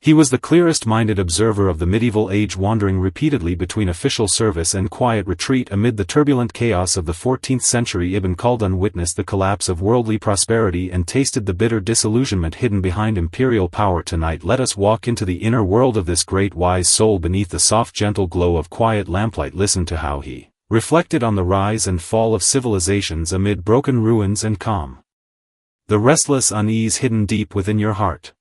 He was the clearest-minded observer of the medieval age, wandering repeatedly between official service and quiet retreat amid the turbulent chaos of the 14th century. Ibn Khaldun witnessed the collapse of worldly prosperity and tasted the bitter disillusionment hidden behind imperial power. Tonight let us walk into the inner world of this great wise soul beneath the soft gentle glow of quiet lamplight. Listen to how he reflected on the rise and fall of civilizations amid broken ruins and calm the restless unease hidden deep within your heart.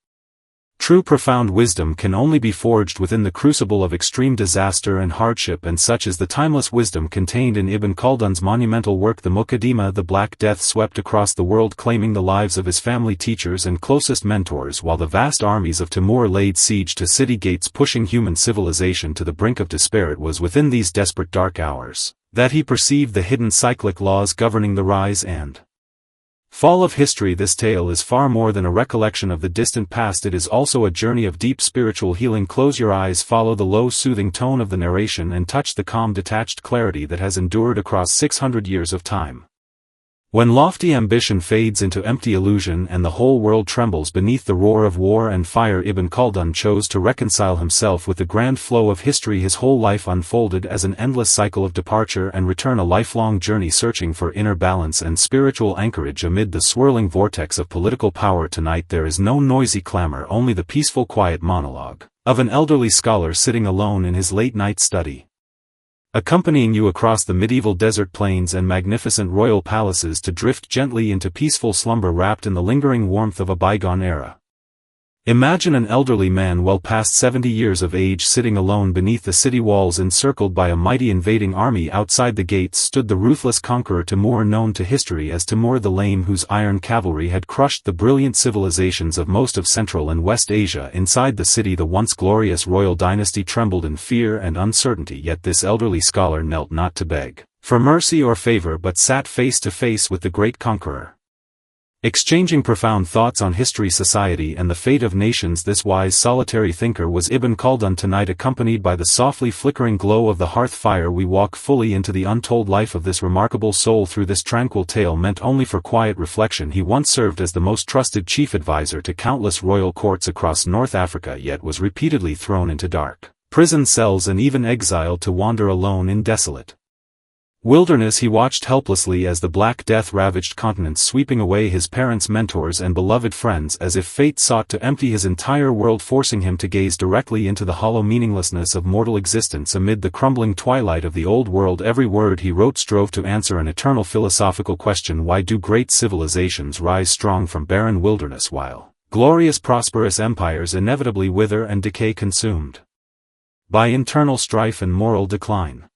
True profound wisdom can only be forged within the crucible of extreme disaster and hardship, and such is the timeless wisdom contained in Ibn Khaldun's monumental work the Muqaddimah. The Black Death swept across the world, claiming the lives of his family, teachers and closest mentors, while the vast armies of Timur laid siege to city gates, pushing human civilization to the brink of despair. It was within these desperate dark hours that he perceived the hidden cyclic laws governing the rise and fall of history. This tale is far more than a recollection of the distant past, it is also a journey of deep spiritual healing. Close your eyes, follow the low soothing tone of the narration, and touch the calm detached clarity that has endured across 600 years of time. When lofty ambition fades into empty illusion and the whole world trembles beneath the roar of war and fire, Ibn Khaldun chose to reconcile himself with the grand flow of history. His whole life unfolded as an endless cycle of departure and return, a lifelong journey searching for inner balance and spiritual anchorage amid the swirling vortex of political power. Tonight there is no noisy clamor, only the peaceful quiet monologue of an elderly scholar sitting alone in his late-night study, accompanying you across the medieval desert plains and magnificent royal palaces to drift gently into peaceful slumber wrapped in the lingering warmth of a bygone era. Imagine an elderly man well past 70 years of age sitting alone beneath the city walls, encircled by a mighty invading army. Outside the gates stood the ruthless conqueror Timur, known to history as Timur the Lame, whose iron cavalry had crushed the brilliant civilizations of most of Central and West Asia. Inside the city the once glorious royal dynasty trembled in fear and uncertainty, yet this elderly scholar knelt not to beg for mercy or favor, but sat face to face with the great conqueror, exchanging profound thoughts on history, society and the fate of nations. This wise solitary thinker was Ibn Khaldun. Tonight, accompanied by the softly flickering glow of the hearth fire, we walk fully into the untold life of this remarkable soul. Through this tranquil tale meant only for quiet reflection, he once served as the most trusted chief advisor to countless royal courts across North Africa, yet was repeatedly thrown into dark prison cells and even exiled to wander alone in desolate wilderness. He watched helplessly as the Black Death ravaged continents, sweeping away his parents, mentors and beloved friends, as if fate sought to empty his entire world, forcing him to gaze directly into the hollow meaninglessness of mortal existence. Amid the crumbling twilight of the old world, every word he wrote strove to answer an eternal philosophical question: why do great civilizations rise strong from barren wilderness, while glorious prosperous empires inevitably wither and decay, consumed by internal strife and moral decline?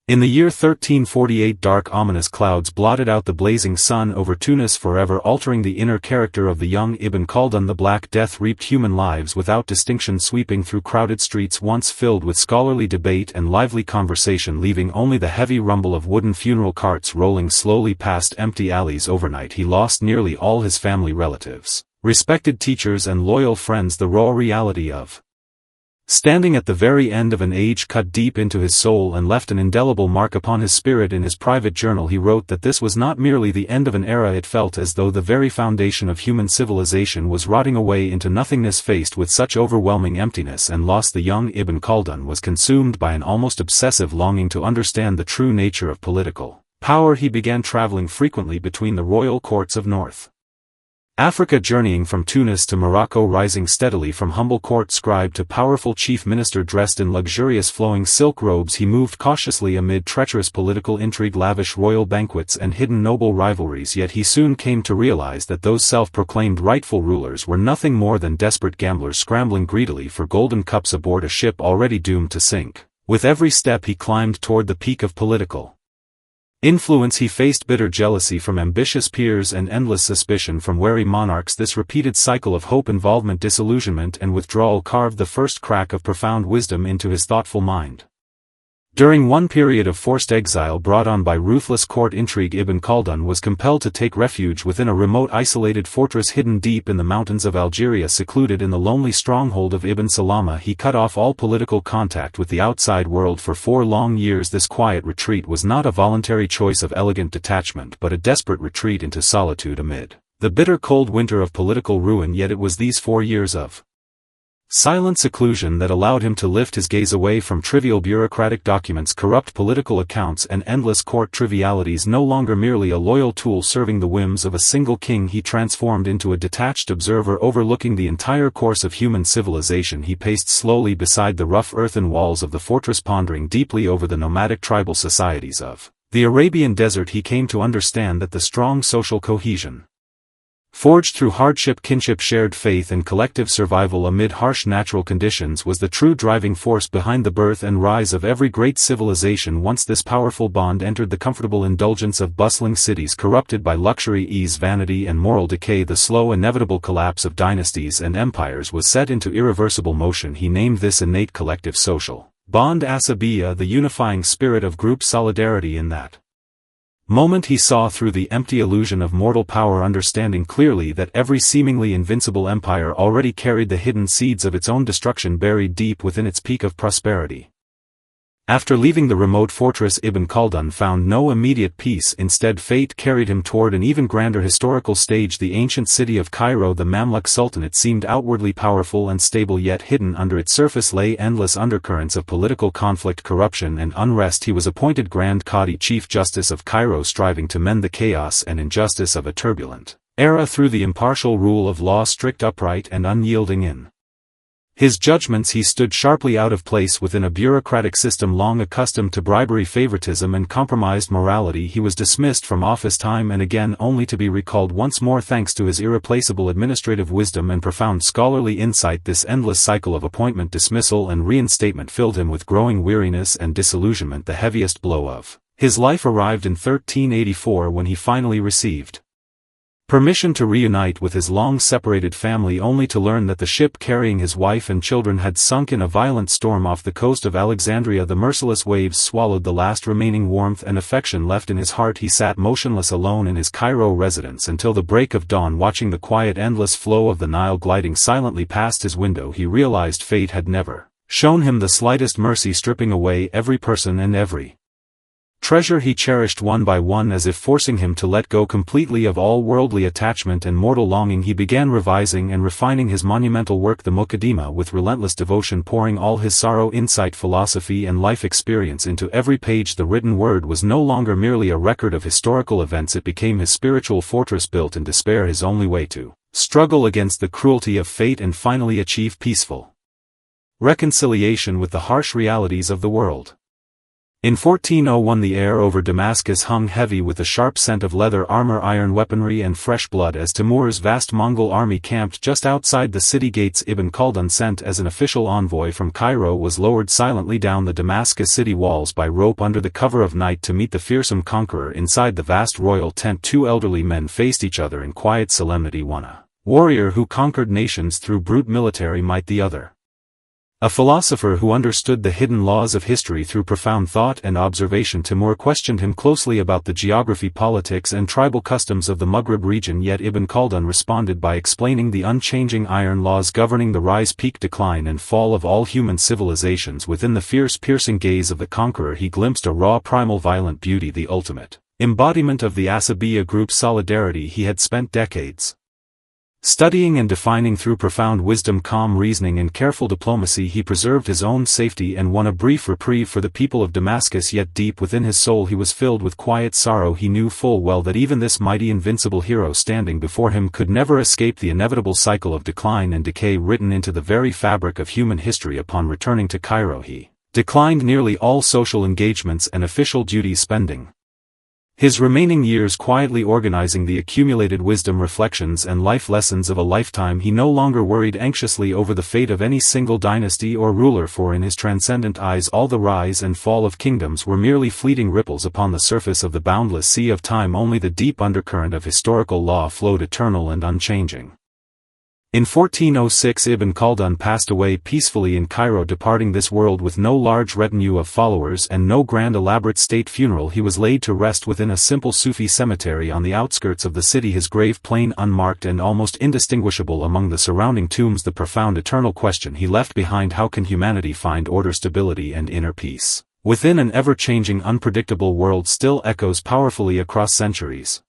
In the year 1348, dark ominous clouds blotted out the blazing sun over Tunis forever, altering the inner character of the young Ibn Khaldun. The Black Death reaped human lives without distinction, sweeping through crowded streets once filled with scholarly debate and lively conversation, leaving only the heavy rumble of wooden funeral carts rolling slowly past empty alleys. Overnight he lost nearly all his family, relatives, respected teachers and loyal friends. The raw reality of standing at the very end of an age cut deep into his soul and left an indelible mark upon his spirit. In his private journal he wrote that this was not merely the end of an era, it felt as though the very foundation of human civilization was rotting away into nothingness. Faced with such overwhelming emptiness and loss, the young Ibn Khaldun was consumed by an almost obsessive longing to understand the true nature of political power. He began traveling frequently between the royal courts of North Africa, journeying from Tunis to Morocco, rising steadily from humble court scribe to powerful chief minister. Dressed in luxurious flowing silk robes, he moved cautiously amid treacherous political intrigue, lavish royal banquets and hidden noble rivalries. Yet he soon came to realize that those self-proclaimed rightful rulers were nothing more than desperate gamblers scrambling greedily for golden cups aboard a ship already doomed to sink. With every step he climbed toward the peak of political influence, he faced bitter jealousy from ambitious peers and endless suspicion from wary monarchs. This repeated cycle of hope, involvement, disillusionment and withdrawal carved the first crack of profound wisdom into his thoughtful mind. During one period of forced exile brought on by ruthless court intrigue, Ibn Khaldun was compelled to take refuge within a remote isolated fortress hidden deep in the mountains of Algeria. Secluded in the lonely stronghold of Ibn Salama, he cut off all political contact with the outside world for 4 long years. This quiet retreat was not a voluntary choice of elegant detachment, but a desperate retreat into solitude amid the bitter cold winter of political ruin. Yet it was these 4 years of silent seclusion that allowed him to lift his gaze away from trivial bureaucratic documents, corrupt political accounts and endless court trivialities. No longer merely a loyal tool serving the whims of a single king, he transformed into a detached observer overlooking the entire course of human civilization. He paced slowly beside the rough earthen walls of the fortress, pondering deeply over the nomadic tribal societies of the Arabian desert. He came to understand that the strong social cohesion, forged through hardship, kinship, shared faith and collective survival amid harsh natural conditions, was the true driving force behind the birth and rise of every great civilization. Once this powerful bond entered the comfortable indulgence of bustling cities corrupted by luxury, ease, vanity and moral decay, the slow inevitable collapse of dynasties and empires was set into irreversible motion. He named this innate collective social bond Asabiya, the unifying spirit of group solidarity. In that moment he saw through the empty illusion of mortal power, understanding clearly that every seemingly invincible empire already carried the hidden seeds of its own destruction buried deep within its peak of prosperity. After leaving the remote fortress, Ibn Khaldun found no immediate peace. Instead, fate carried him toward an even grander historical stage, the ancient city of Cairo. The Mamluk Sultanate seemed outwardly powerful and stable, yet hidden under its surface lay endless undercurrents of political conflict, corruption and unrest. He was appointed Grand Qadi, Chief Justice of Cairo, striving to mend the chaos and injustice of a turbulent era through the impartial rule of law, strict, upright and unyielding in his judgments. He stood sharply out of place within a bureaucratic system long accustomed to bribery, favoritism and compromised morality. He was dismissed from office time and again, only to be recalled once more thanks to his irreplaceable administrative wisdom and profound scholarly insight. This endless cycle of appointment, dismissal and reinstatement filled him with growing weariness and disillusionment. The heaviest blow of his life arrived in 1384 when he finally received permission to reunite with his long-separated family, only to learn that the ship carrying his wife and children had sunk in a violent storm off the coast of Alexandria. The merciless waves swallowed the last remaining warmth and affection left in his heart. He sat motionless alone in his Cairo residence until the break of dawn, watching the quiet, endless flow of the Nile gliding silently past his window. He realized fate had never shown him the slightest mercy, stripping away every person and every treasure he cherished one by one, as if forcing him to let go completely of all worldly attachment and mortal longing. He began revising and refining his monumental work, the Muqaddimah, with relentless devotion, pouring all his sorrow, insight, philosophy and life experience into every page. The written word was no longer merely a record of historical events, it became his spiritual fortress, built in despair, his only way to struggle against the cruelty of fate and finally achieve peaceful reconciliation with the harsh realities of the world. In 1401 the air over Damascus hung heavy with the sharp scent of leather, armor, iron weaponry and fresh blood as Timur's vast Mongol army camped just outside the city gates. Ibn Khaldun, sent as an official envoy from Cairo, was lowered silently down the Damascus city walls by rope under the cover of night to meet the fearsome conqueror. Inside the vast royal tent, two elderly men faced each other in quiet solemnity, one a warrior who conquered nations through brute military might, the other a philosopher who understood the hidden laws of history through profound thought and observation. Timur questioned him closely about the geography, politics and tribal customs of the Maghreb region, yet Ibn Khaldun responded by explaining the unchanging iron laws governing the rise, peak, decline and fall of all human civilizations. Within the fierce, piercing gaze of the conqueror he glimpsed a raw, primal, violent beauty, the ultimate embodiment of the Asabiya group solidarity he had spent decades studying and defining. Through profound wisdom, calm reasoning and careful diplomacy, he preserved his own safety and won a brief reprieve for the people of Damascus. Yet deep within his soul he was filled with quiet sorrow. He knew full well that even this mighty, invincible hero standing before him could never escape the inevitable cycle of decline and decay written into the very fabric of human history. Upon returning to Cairo he declined nearly all social engagements and official duties, spending his remaining years quietly organizing the accumulated wisdom, reflections and life lessons of a lifetime. He no longer worried anxiously over the fate of any single dynasty or ruler, for in his transcendent eyes all the rise and fall of kingdoms were merely fleeting ripples upon the surface of the boundless sea of time. Only the deep undercurrent of historical law flowed eternal and unchanging. In 1406 Ibn Khaldun passed away peacefully in Cairo, departing this world with no large retinue of followers and no grand elaborate state funeral. He was laid to rest within a simple Sufi cemetery on the outskirts of the city, his grave plain, unmarked and almost indistinguishable among the surrounding tombs. The profound eternal question he left behind: how can humanity find order, stability and inner peace within an ever-changing, unpredictable world, still echoes powerfully across centuries.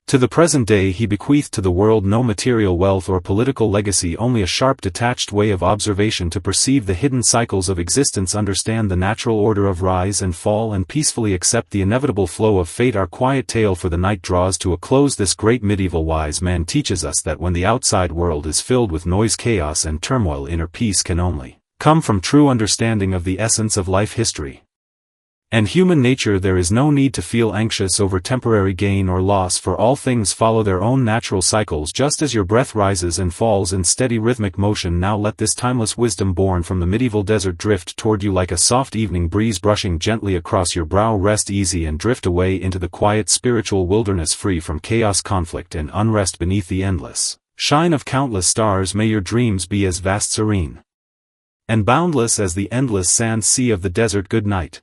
To the present day he bequeathed to the world no material wealth or political legacy, only a sharp detached way of observation to perceive the hidden cycles of existence, understand the natural order of rise and fall, and peacefully accept the inevitable flow of fate. Our quiet tale for the night draws to a close. This great medieval wise man teaches us that when the outside world is filled with noise, chaos and turmoil, inner peace can only come from true understanding of the essence of life, history, and human nature. There is no need to feel anxious over temporary gain or loss, for all things follow their own natural cycles, just as your breath rises and falls in steady rhythmic motion. Now let this timeless wisdom born from the medieval desert drift toward you like a soft evening breeze brushing gently across your brow. Rest easy and drift away into the quiet spiritual wilderness, free from chaos, conflict and unrest. Beneath the endless shine of countless stars, may your dreams be as vast, serene, and boundless as the endless sand sea of the desert. Good night.